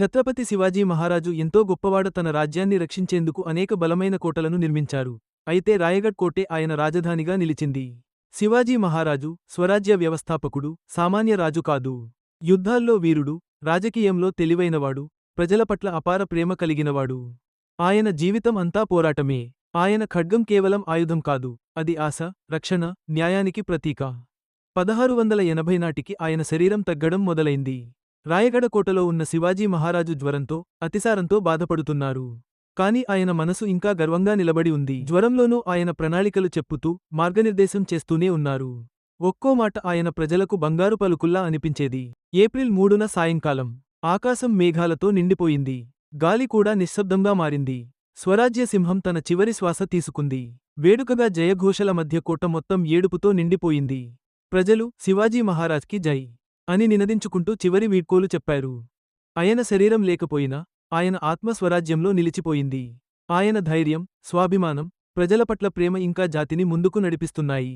ఛత్రపతి శివాజీ మహారాజు ఎంతో గొప్పవాడ తన రాజ్యాన్ని రక్షించేందుకు అనేక బలమైన కోటలను నిర్మించారు. అయితే రాయగఢ్ కోటే ఆయన రాజధానిగా నిలిచింది. శివాజీ మహారాజు స్వరాజ్య వ్యవస్థాపకుడు, సామాన్య రాజు కాదు. యుద్ధాల్లో వీరుడు, రాజకీయంలో తెలివైనవాడు, ప్రజల పట్ల అపార ప్రేమ కలిగినవాడు. ఆయన జీవితం అంతా పోరాటమే. ఆయన ఖడ్గం కేవలం ఆయుధం కాదు, అది ఆశ, రక్షణ, న్యాయానికి ప్రతీక. 1680 నాటికి ఆయన శరీరం తగ్గడం మొదలైంది. రాయగఢ కోటలో ఉన్న శివాజీ మహారాజు జ్వరంతో, అతిసారంతో బాధపడుతున్నారు. కాని ఆయన మనసు ఇంకా గర్వంగా నిలబడి ఉంది. జ్వరంలోనూ ఆయన ప్రణాళికలు చెప్పుతూ, మార్గనిర్దేశం చేస్తూనే ఉన్నారు. ఒక్కో మాట ఆయన ప్రజలకు బంగారు పలుకుల్లా అనిపించేది. ఏప్రిల్ 3న సాయంకాలం ఆకాశం మేఘాలతో నిండిపోయింది. గాలి కూడా నిశ్శబ్దంగా మారింది. స్వరాజ్య సింహం తన చివరి శ్వాస తీసుకుంది. వేడుకగా జయఘోషల మధ్య కోట మొత్తం ఏడుపుతో నిండిపోయింది. ప్రజలు శివాజీ మహారాజ్కి జై అని నినదించుకుంటూ చివరి వీడ్కోలు చెప్పారు. ఆయన శరీరం లేకపోయినా, ఆయన ఆత్మ స్వరాజ్యంలో నిలిచిపోయింది. ఆయన ధైర్యం, స్వాభిమానం, ప్రజల పట్ల ప్రేమ ఇంకా జాతిని ముందుకు నడిపిస్తున్నాయి.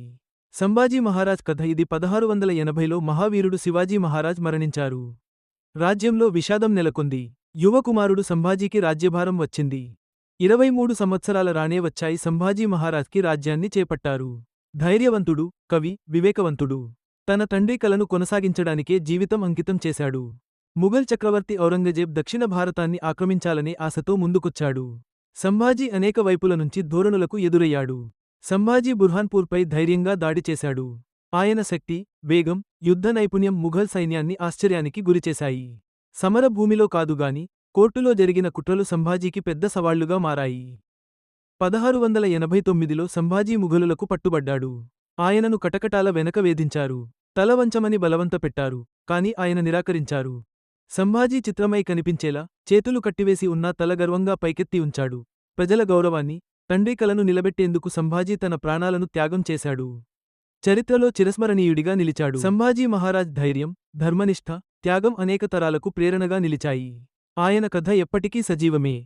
సంభాజీ మహారాజ్ కథ ఇది 1680లో మహావీరుడు శివాజీ మహారాజ్ మరణించారు. రాజ్యంలో విషాదం నెలకొంది. యువకుమారుడు సంభాజీకి రాజ్యభారం వచ్చింది. 23 సంవత్సరాల రానే వచ్చాయి సంభాజీ మహారాజ్కి రాజ్యాన్ని చేపట్టారు. ధైర్యవంతుడు, కవి, వివేకవంతుడు. తన తండ్రి కలను కొనసాగించడానికే జీవితం అంకితం చేశాడు. ముఘల్ చక్రవర్తి ఔరంగజేబ్ దక్షిణ భారతాన్ని ఆక్రమించాలనే ఆశతో ముందుకొచ్చాడు. సంభాజీ అనేక వైపుల నుంచి ధోరణులకు ఎదురయ్యాడు. సంభాజీ బుర్హాన్పూర్పై ధైర్యంగా దాడి చేశాడు. ఆయన శక్తి, వేగం, యుద్ధ నైపుణ్యం ముఘల్ సైన్యాన్ని ఆశ్చర్యానికి గురిచేశాయి. సమర భూమిలో కాదుగాని, కోర్టులో జరిగిన కుట్రలు సంభాజీకి పెద్ద సవాళ్లుగా మారాయి. 1689లో సంభాజీ ముఘలులకు పట్టుబడ్డాడు. ఆయనను కటకటాల వెనక వేధించారు. తల వంచమని బలవంత పెట్టారు, కాని ఆయన నిరాకరించారు. సంభాజీ చిత్రమై కనిపించేలా, చేతులు కట్టివేసి ఉన్నా తల గర్వంగా పైకెత్తి ఉంచాడు. ప్రజల గౌరవాన్ని, తండ్రి కలను నిలబెట్టేందుకు సంభాజీ తన ప్రాణాలను త్యాగం చేశాడు. చరిత్రలో చిరస్మరణీయుడిగా నిలిచాడు. సంభాజీ మహారాజ్ ధైర్యం, ధర్మనిష్ఠ, త్యాగం అనేక తరాలకు ప్రేరణగా నిలిచాయి. ఆయన కథ ఎప్పటికీ సజీవమే.